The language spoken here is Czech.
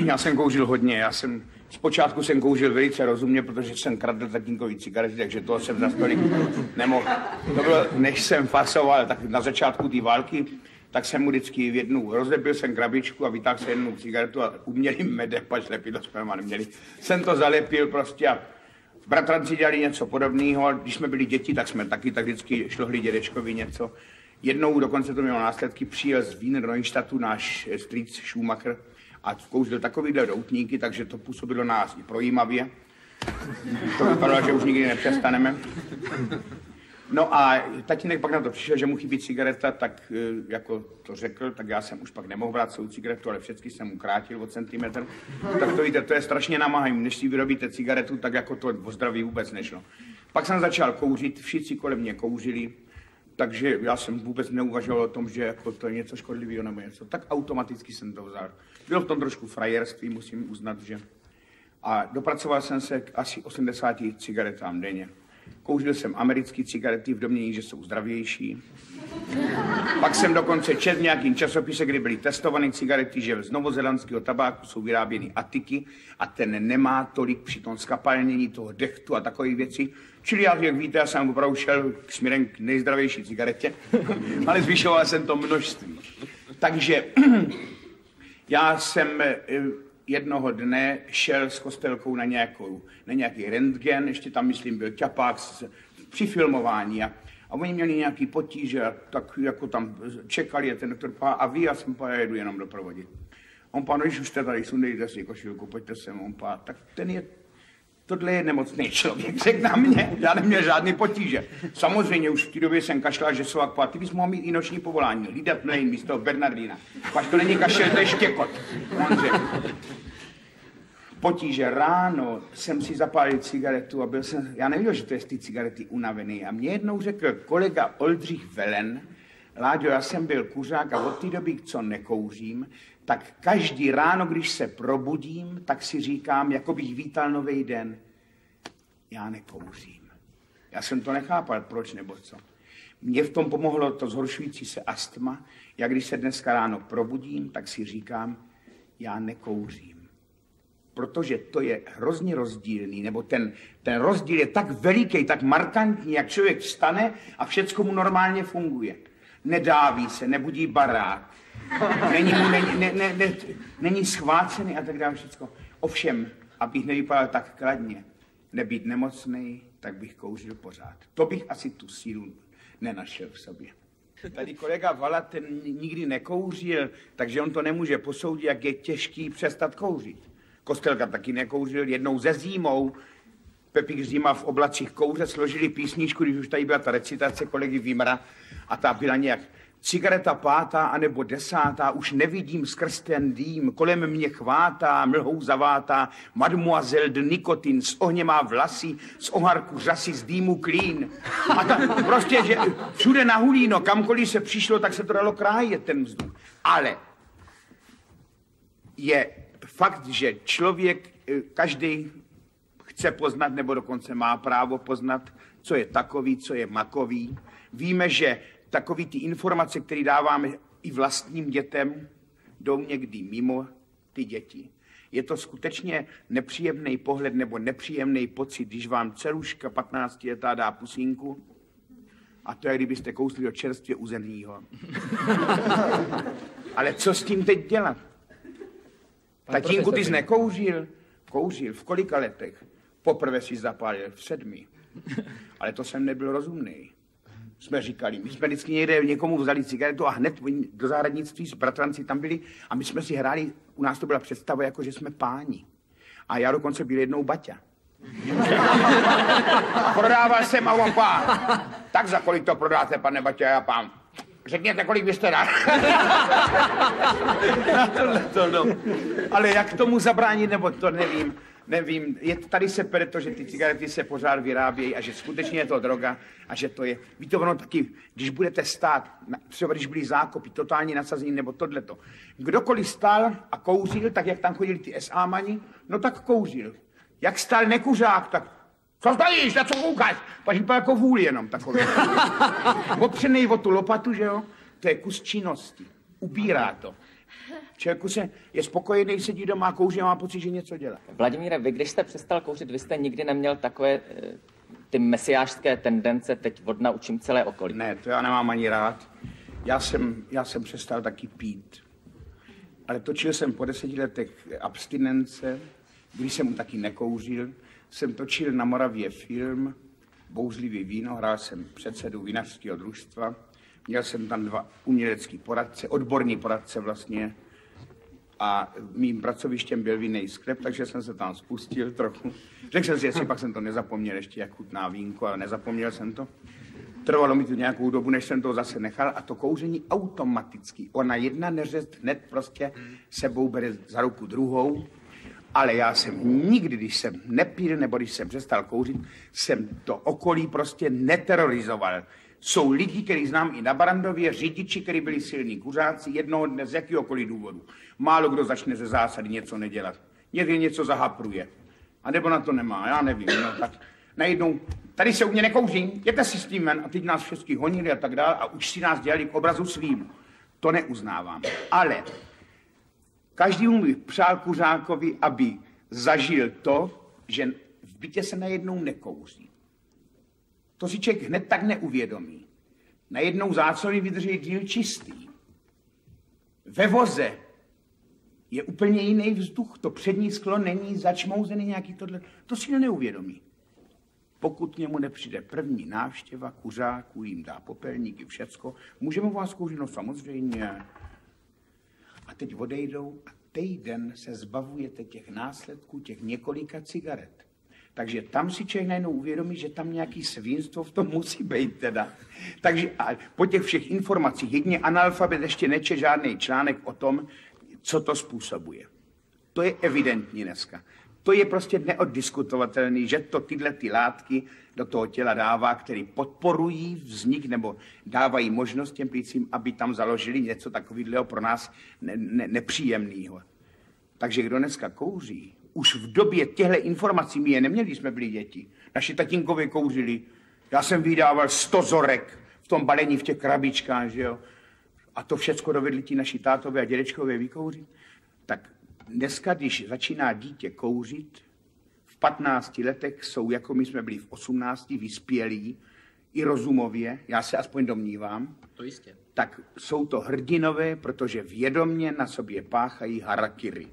Já jsem kouřil hodně, zpočátku jsem kouřil velice rozumně, protože jsem kradl tatínkovi cigarety, takže toho jsem za stolik nemohl. To bylo, než jsem fasoval, tak na začátku té války, tak jsem mu vždycky v jednu, rozlepil jsem krabičku a vytáhl jsem jednu cigaretu a uměli medem, pač lepidlo jsme neměli. Jsem to zalepil prostě a bratranci dělali něco podobného, když jsme byli děti, tak jsme taky tak vždycky šlohli dědečkovi něco. Jednou dokonce to mělo následky, přijel z Wiener Neustadtu náš strýc Schumacher a kouřil takovýhle doutníky, takže to působilo na nás i projímavě. To vypadalo, že už nikdy nepřestaneme. No a tatínek pak na to přišel, že mu chybí cigareta, tak jako to řekl, tak já jsem už pak nemohl brát svou cigaretu, ale všechny jsem mu krátil o centimetr. Tak to víte, to je strašně namáhání, než si vyrobíte cigaretu, tak jako to o zdraví vůbec nešlo. Pak jsem začal kouřit, všichni kolem mě kouřili, takže já jsem vůbec neuvažoval o tom, že jako to je něco škodlivého nebo něco. Tak automaticky jsem to vzal. Bylo v tom trošku frajerství, musím uznat, že... A dopracoval jsem se k asi 80 cigaretám denně. Kouřil jsem americké cigarety v domnění, že jsou zdravější. Pak jsem dokonce četl v nějakým časopise, kdy byly testované cigarety, že z novozelandského tabáku jsou vyráběny atiky a ten nemá tolik při tom skapalnění toho dechtu a takové věci. Čili já, jak víte, já jsem opravdu šel směrem k nejzdravější cigaretě, ale zvyšoval jsem to množství. Takže já jsem jednoho dne šel s Kostelkou na nějaký rentgen, ještě tam, myslím, byl ťapák při filmování a oni měli nějaký potíže a tak jako tam čekali a ten doktor pá, a vy, já jsem pá, já jedu jenom doprovodit. On pá, no když už jste tady, sundejte si košilku, pojďte sem, on pá, tak tohle je nemocný člověk, řekl na mě, já neměl žádný potíže. Samozřejmě už v té době jsem kašlal, že jsou akvá, ty bys mohl mít i noční povolání, hlídat mlejn místo Bernardína. Pač to není kašel, to je štěkot. On řekl. Potíže, ráno jsem si zapálil cigaretu a byl jsem, já nevěděl, že to je z ty cigarety unavený. A mě jednou řekl kolega Oldřich Velen, Láďo, já jsem byl kuřák a od té doby, co nekouřím, tak každý ráno, když se probudím, tak si říkám, jako bych vítal nový den. Já nekouřím. Já jsem to nechápal, proč nebo co. Mně v tom pomohlo to zhoršující se astma. Já když se dneska ráno probudím, tak si říkám, já nekouřím. Protože to je hrozně rozdílný, nebo ten rozdíl je tak veliký, tak markantní, jak člověk vstane a všecko mu normálně funguje. Nedáví se, nebudí barák, není schvácený a tak dále všecko. Ovšem, abych nevypadal tak kladně, nebýt nemocnej, tak bych kouřil pořád. To bych asi tu sílu nenašel v sobě. Tady kolega Vala, ten nikdy nekouřil, takže on to nemůže posoudit, jak je těžký přestat kouřit. Kostelka taky nekouřil, jednou ze Zímou, Pepík Zima v oblacích kouře, složili písničku, když už tady byla ta recitace kolegy Vimra a ta byla nějak cigareta 5. anebo 10. už nevidím skrz ten dým, kolem mě chvátá, mlhou zavátá, mademoiselle de nikotin, z ohně má vlasy, z oharku řasy, z dýmu klín. A ta, prostě, že všude na hulíno, kamkoliv se přišlo, tak se to dalo krájet ten vzduch. Ale je fakt, že člověk, každý chce poznat, nebo dokonce má právo poznat, co je takový, co je makový. Víme, že takový ty informace, které dáváme i vlastním dětem, jdou někdy mimo ty děti. Je to skutečně nepříjemný pohled nebo nepříjemný pocit, když vám dceruška 15letá dá pusínku a to je, kdybyste kousli do čerstvě uzenýho. Ale co s tím teď dělat? Tatínku, ty jsi nekouřil? Kouřil. V kolika letech? Poprvé si zapálil v 7. Ale to jsem nebyl rozumný. Jsme říkali, my jsme vždycky někde někomu vzali cigaretu a hned do zahradnictví s bratranci tam byli a my jsme si hráli, u nás to byla představa, jako že jsme páni. A já dokonce byl jednou Baťa. Prodával jsem a on pán. Tak za kolik to prodáte, pane Baťa, já pán. Řekněte, kolik byste dal. No. Ale jak tomu zabránit, nebo to nevím. Tady se pere to, že ty cigarety se pořád vyrábějí a že skutečně je to droga a že to je. Víte, ono taky, když budete stát, třeba když byly zákopy, totální nasazení nebo tohleto. Kdokoliv stál a kouřil, tak jak tam chodili ty SA-mani, no tak kouřil. Jak stál nekuřák, tak co stojíš, na co koukáš? Pač vypadá jako vůl jenom takový. Opřenej o tu lopatu, že jo? To je kus činnosti. Ubírá to. Člověku se je spokojený, sedí doma, kouří a má pocit, že něco dělá. Vladimíre, vy když jste přestal kouřit, vy jste nikdy neměl takové ty mesiářské tendence, teď odnaučím celé okolí. Ne, to já nemám ani rád. Já jsem přestal taky pít. Ale točil jsem po 10 letech abstinence, když jsem taky nekouřil. Jsem točil na Moravě film Bouřlivý víno, hrál jsem předsedu vinařského družstva. Měl jsem tam 2 umělecký poradce, odborní poradce vlastně. A mým pracovištěm byl vinný sklep, takže jsem se tam spustil trochu. Řekl jsem si, jestli pak jsem to nezapomněl ještě, jak chutná vínko, ale nezapomněl jsem to. Trvalo mi to nějakou dobu, než jsem to zase nechal a to kouření automaticky. Ona jedna neřest hned prostě sebou bere za ruku druhou, ale já jsem nikdy, když jsem nepil nebo když jsem přestal kouřit, jsem to okolí prostě neterorizoval. Jsou lidi, který znám i na Barandově, řidiči, kteří byli silní kuřáci, jednoho dne z jakýhokoliv důvodu. Málo kdo začne ze zásady něco nedělat. Někdy něco zahapruje. A nebo na to nemá, já nevím. No, tak najednou, tady se u mě nekouří, jděte si s tím ven. A teď nás všechny honili a tak dále a už si nás dělali k obrazu svým. To neuznávám. Ale každému bych přál kuřákovi, aby zažil to, že v bytě se najednou nekouří. To si člověk hned tak neuvědomí. Najednou záclony vydrží díl čistý. Ve voze je úplně jiný vzduch. To přední sklo není začmouzený nějaký tohle. To si neuvědomí. Pokud k němu nepřijde první návštěva kuřáků, jim dá popelníky, všecko, můžeme vás kouřit, no samozřejmě. A teď odejdou a týden se zbavujete těch následků, těch několika cigaret. Takže tam si člověk najednou uvědomí, že tam nějaký svinstvo v tom musí být teda. Takže a po těch všech informacích, jedině analfabet ještě neče žádný článek o tom, co to způsobuje. To je evidentní dneska. To je prostě neoddiskutovatelný, že to tyhle ty látky do toho těla dává, které podporují vznik nebo dávají možnost těm plícím, aby tam založili něco takového pro nás nepříjemného. Takže kdo dneska kouří, už v době těchto informací my je neměli, jsme byli děti. Naši tatínkovi kouřili. Já jsem vydával 100 zorek v tom balení, v těch krabičkách, že jo. A to všecko dovedli ti naši tátové a dědečkové vykouřit. Tak dneska, když začíná dítě kouřit, v 15 letech jsou, jako my jsme byli v 18, vyspělí, i rozumově, já se aspoň domnívám. To jistě. Tak jsou to hrdinové, protože vědomně na sobě páchají harakiri.